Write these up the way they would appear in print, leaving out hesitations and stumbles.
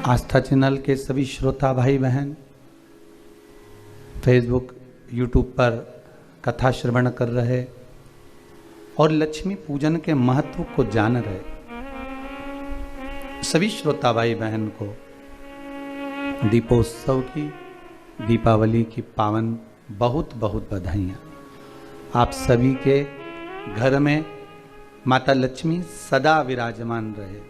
आस्था channel के सभी श्रोता भाई बहन फेसबुक यूट्यूब पर कथा श्रवण कर रहे और लक्ष्मी पूजन के महत्व को जान रहे सभी श्रोता भाई बहन को दीपोत्सव की, दीपावली की पावन बहुत बहुत बधाइयाँ। आप सभी के घर में माता लक्ष्मी सदा विराजमान रहे,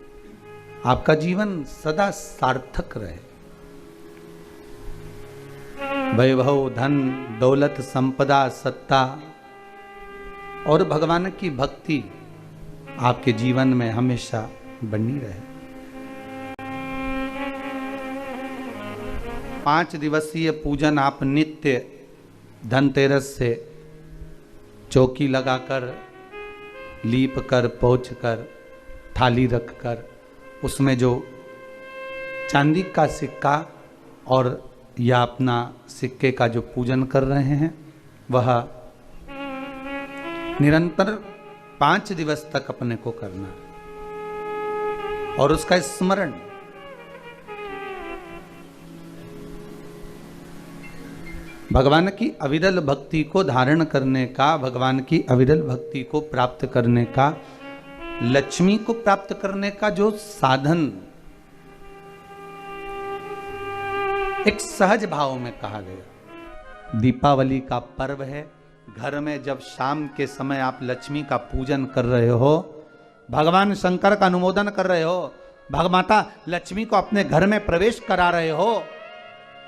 आपका जीवन सदा सार्थक रहे। वैभव, धन, दौलत, संपदा, सत्ता और भगवान की भक्ति आपके जीवन में हमेशा बनी रहे। 5 दिवसीय पूजन आप नित्य धनतेरस से चौकी लगाकर, लीप कर, पोंछ कर, थाली रख कर, उसमें जो चांदी का सिक्का और या अपना सिक्के का जो पूजन कर रहे हैं वह निरंतर 5 दिवस तक अपने को करना है और उसका स्मरण भगवान की अविरल भक्ति को धारण करने का, भगवान की अविरल भक्ति को प्राप्त करने का, लक्ष्मी को प्राप्त करने का जो साधन एक सहज भाव में कहा गया। दीपावली का पर्व है। घर में जब शाम के समय आप लक्ष्मी का पूजन कर रहे हो, भगवान शंकर का अनुमोदन कर रहे हो, भगमाता लक्ष्मी को अपने घर में प्रवेश करा रहे हो,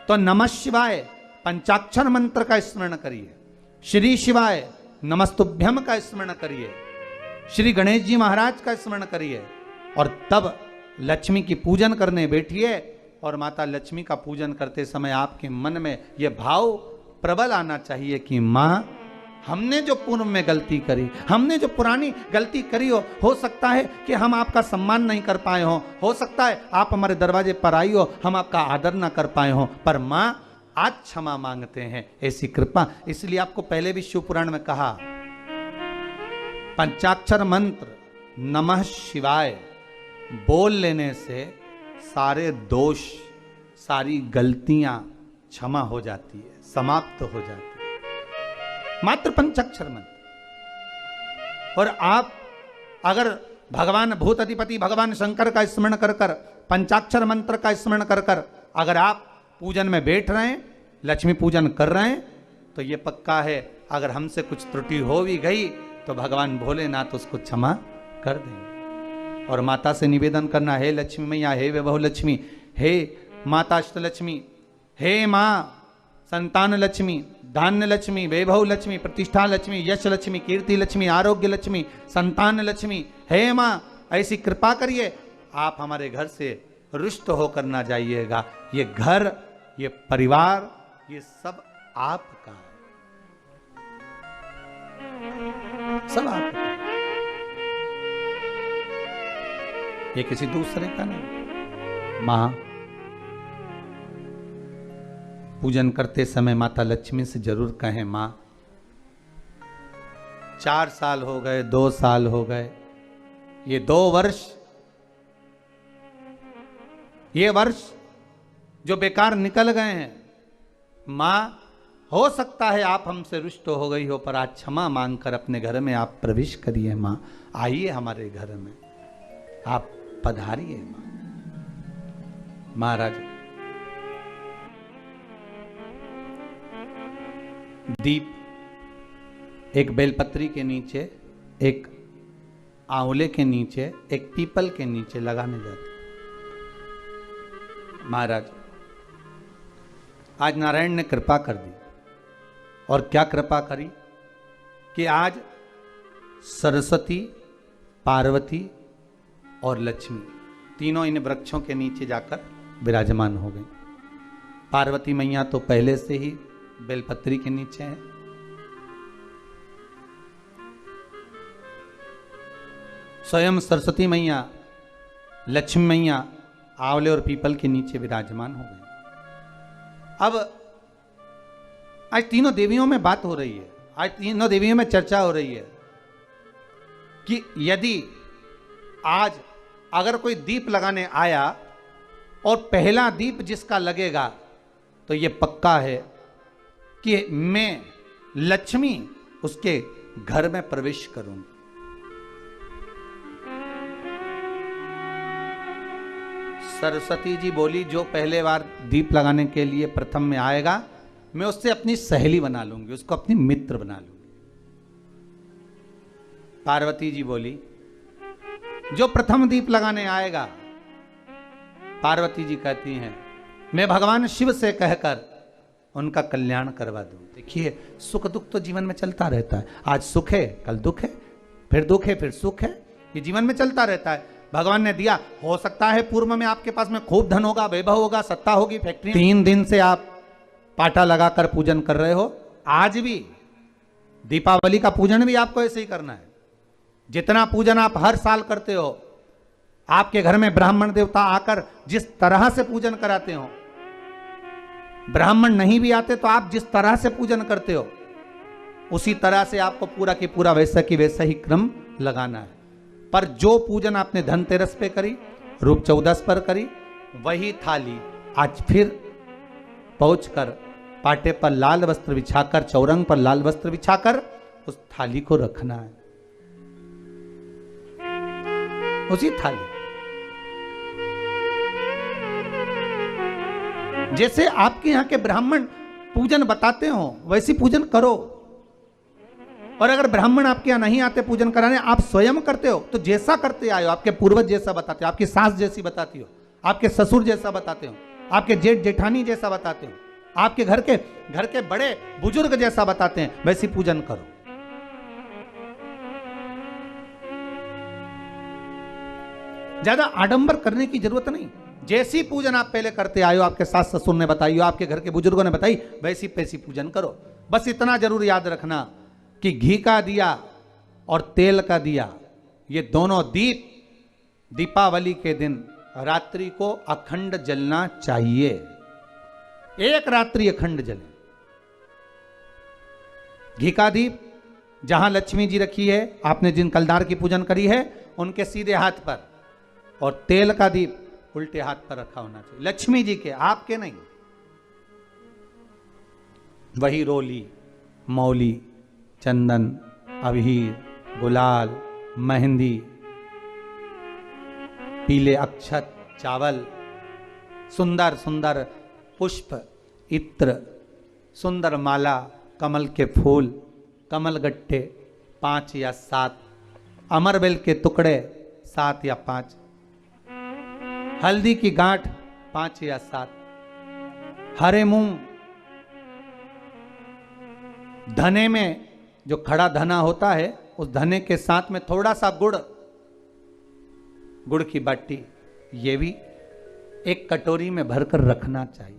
तो नमः शिवाय पंचाक्षर मंत्र का स्मरण करिए, श्री शिवाय नमस्तुभ्यम का स्मरण करिए, श्री गणेश जी महाराज का स्मरण करिए और तब लक्ष्मी की पूजन करने बैठिए। और माता लक्ष्मी का पूजन करते समय आपके मन में यह भाव प्रबल आना चाहिए कि माँ, हमने जो पूर्व में गलती करी, हमने जो पुरानी गलती करी हो सकता है कि हम आपका सम्मान नहीं कर पाए हो सकता है आप हमारे दरवाजे पर आई हो, हम आपका आदर ना कर पाए हो, पर माँ आज क्षमा मांगते हैं, ऐसी कृपा। इसलिए आपको पहले भी शिव पुराण में कहा, पंचाक्षर मंत्र नमः शिवाय बोल लेने से सारे दोष, सारी गलतियां क्षमा हो जाती है, समाप्त हो जाती है, मात्र पंचाक्षर मंत्र। और आप अगर भगवान भूत अधिपति भगवान शंकर का स्मरण कर कर, पंचाक्षर मंत्र का स्मरण कर कर अगर आप पूजन में बैठ रहे हैं, लक्ष्मी पूजन कर रहे हैं, तो ये पक्का है अगर हमसे कुछ त्रुटि हो भी गई तो भगवान भोलेनाथ उसको क्षमा कर देंगे। और माता से निवेदन करना, हे लक्ष्मी मैया, हे वैभव लक्ष्मी, हे माता अष्टलक्ष्मी, हे माँ संतान लक्ष्मी, धान्य लक्ष्मी, वैभव लक्ष्मी, प्रतिष्ठा लक्ष्मी, यश लक्ष्मी, कीर्ति लक्ष्मी, आरोग्य लक्ष्मी, संतान लक्ष्मी, हे माँ ऐसी कृपा करिए, आप हमारे घर से रुष्ट होकर ना जाइएगा। ये घर, ये परिवार, ये सब आपका है, सब आपका, ये किसी दूसरे का नहीं। मां, पूजन करते समय माता लक्ष्मी से जरूर कहें, मां 4 साल हो गए, 2 साल हो गए, ये 2 वर्ष, ये वर्ष जो बेकार निकल गए हैं, मां हो सकता है आप हमसे रुष्ट हो गई हो, पर आज क्षमा मांगकर अपने घर में आप प्रवेश करिए। मां आइए हमारे घर में, आप पधारिए। मां महाराज, दीप एक बेलपत्री के नीचे, एक आंवले के नीचे, एक पीपल के नीचे लगाने जाते। महाराज, आज नारायण ने कृपा कर दी, और क्या कृपा करी कि आज सरस्वती, पार्वती और लक्ष्मी तीनों इन वृक्षों के नीचे जाकर विराजमान हो गई। पार्वती मैया तो पहले से ही बेलपत्री के नीचे है, स्वयं सरस्वती मैया, लक्ष्मी मैया आंवले और पीपल के नीचे विराजमान हो गई। अब आज तीनों देवियों में बात हो रही है, आज तीनों देवियों में चर्चा हो रही है कि यदि आज अगर कोई दीप लगाने आया और पहला दीप जिसका लगेगा तो ये पक्का है कि मैं लक्ष्मी उसके घर में प्रवेश करूंगी। सरस्वती जी बोली, जो पहले बार दीप लगाने के लिए प्रथम में आएगा मैं उससे अपनी सहेली बना लूंगी, उसको अपनी मित्र बना लूंगी। पार्वती जी बोली, जो प्रथम दीप लगाने आएगा, पार्वती जी कहती हैं मैं भगवान शिव से कहकर उनका कल्याण करवा दूं। देखिए, सुख दुख तो जीवन में चलता रहता है। आज सुख है, कल दुख है, फिर दुख है, फिर सुख है। ये जीवन में चलता रहता है। भगवान ने दिया, हो सकता है पूर्व में आपके पास में खूब धन होगा, वैभव होगा, सत्ता होगी, फैक्ट्री। 3 दिन से आप पाटा लगाकर पूजन कर रहे हो, आज भी दीपावली का पूजन भी आपको ऐसे ही करना है। जितना पूजन आप हर साल करते हो, आपके घर में ब्राह्मण देवता आकर जिस तरह से पूजन कराते हो, ब्राह्मण नहीं भी आते तो आप जिस तरह से पूजन करते हो, उसी तरह से आपको पूरा की पूरा वैसा की वैसा ही क्रम लगाना है। पर जो पूजन आपने धनतेरस पे करी, रूप 14 पर करी, वही थाली आज फिर पहुंचकर पाटे पर लाल वस्त्र बिछाकर, चौरंग पर लाल वस्त्र बिछाकर उस थाली को रखना है, उसी थाली। जैसे आपके यहां के ब्राह्मण पूजन बताते हो वैसी पूजन करो। और अगर ब्राह्मण आपके यहां नहीं आते पूजन कराने, आप स्वयं करते हो तो जैसा करते आए हो, आपके पूर्वज जैसा बताते हो, आपकी सास जैसी बताती हो, आपके ससुर जैसा बताते हो, आपके जेठ जेठानी जैसा बताते हो, आपके घर के बड़े बुजुर्ग जैसा बताते हैं, वैसी पूजन करो। ज्यादा आडंबर करने की जरूरत नहीं। जैसी पूजन आप पहले करते आए हो, आपके सास ससुर ने बताई हो, आपके घर के बुजुर्गों ने बताई, वैसी पैसी पूजन करो। बस इतना जरूर याद रखना कि घी का दिया और तेल का दिया, ये दोनों दीप दीपावली के दिन रात्रि को अखंड जलना चाहिए। एक रात्रि अखंड जले। घी का दीप जहां लक्ष्मी जी रखी है, आपने जिन कलदार की पूजन करी है, उनके सीधे हाथ पर, और तेल का दीप उल्टे हाथ पर रखा होना चाहिए, लक्ष्मी जी के, आपके नहीं। वही रोली, मौली, चंदन, अबीर, गुलाल, मेहंदी, पीले अक्षत, चावल, सुंदर सुंदर पुष्प, इत्र, सुंदर माला, कमल के फूल, कमल गट्टे 5 या 7, अमरबेल के टुकड़े 7 या 5, हल्दी की गांठ 5 या 7, हरे मूंग, धने में जो खड़ा धना होता है, उस धने के साथ में थोड़ा सा गुड़, गुड़ की बाटी, ये भी एक कटोरी में भरकर रखना चाहिए।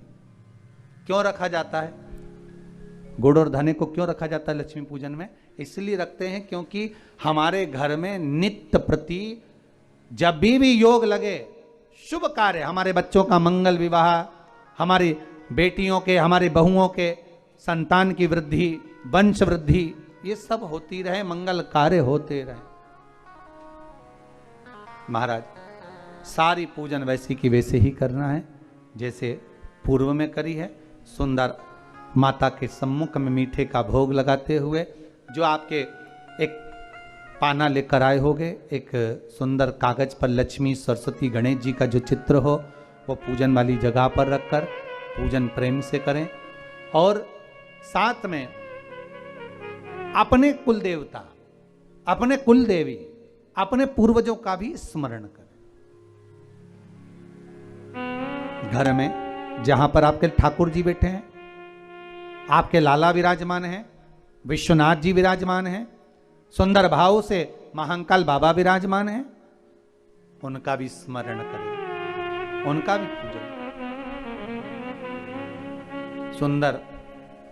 क्यों रखा जाता है गुड़ और धने को? क्यों रखा जाता है लक्ष्मी पूजन में? इसलिए रखते हैं क्योंकि हमारे घर में नित्य प्रति जब भी योग लगे, शुभ कार्य, हमारे बच्चों का मंगल विवाह, हमारी बेटियों के, हमारी बहुओं के संतान की वृद्धि, वंश वृद्धि, ये सब होती रहे, मंगल कार्य होते रहे। महाराज, सारी पूजन वैसी की वैसे ही करना है जैसे पूर्व में करी है। सुंदर माता के सम्मुख में मीठे का भोग लगाते हुए, जो आपके एक पाना लेकर आए होगे, एक सुंदर कागज पर लक्ष्मी, सरस्वती, गणेश जी का जो चित्र हो, वो पूजन वाली जगह पर रखकर पूजन प्रेम से करें। और साथ में अपने कुल देवता, अपने कुल देवी, अपने पूर्वजों का भी स्मरण करें। घर में जहां पर आपके ठाकुर जी बैठे हैं, आपके लाला विराजमान हैं, विश्वनाथ जी विराजमान हैं, सुंदर भाव से महाकाल बाबा विराजमान हैं, उनका भी स्मरण करें, उनका भी पूजन। सुंदर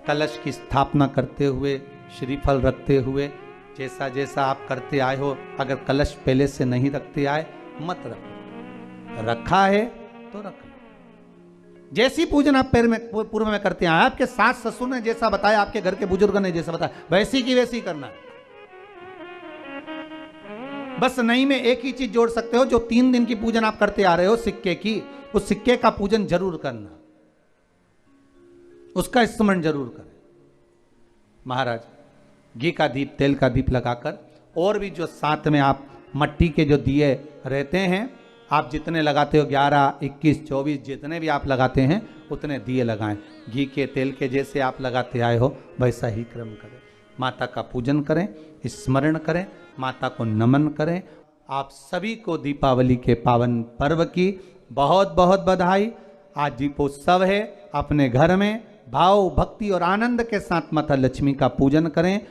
कलश की स्थापना करते हुए, श्रीफल रखते हुए, जैसा जैसा आप करते आए हो, अगर कलश पहले से नहीं रखते आए मत रखो, रखा है तो रख लो। जैसी पूजन आप पूर्व में करते आए, आपके सास ससुर ने जैसा बताया, आपके घर के बुजुर्ग ने जैसा बताया, वैसी की वैसी करना है। बस नहीं में एक ही चीज जोड़ सकते हो, जो 3 दिन की पूजन आप करते आ रहे हो सिक्के की, उस सिक्के का पूजन जरूर करना, उसका स्मरण जरूर करें। महाराज घी का दीप, तेल का दीप लगाकर, और भी जो साथ में आप मट्टी के जो दिए रहते हैं, आप जितने लगाते हो 11, 21, 24 जितने भी आप लगाते हैं उतने दिए लगाएं। घी के, तेल के जैसे आप लगाते आए हो वैसा ही क्रम करें। माता का पूजन करें, स्मरण करें, माता को नमन करें। आप सभी को दीपावली के पावन पर्व की बहुत बहुत बधाई। आज दीपोत्सव है। अपने घर में भाव, भक्ति और आनंद के साथ माता लक्ष्मी का पूजन करें।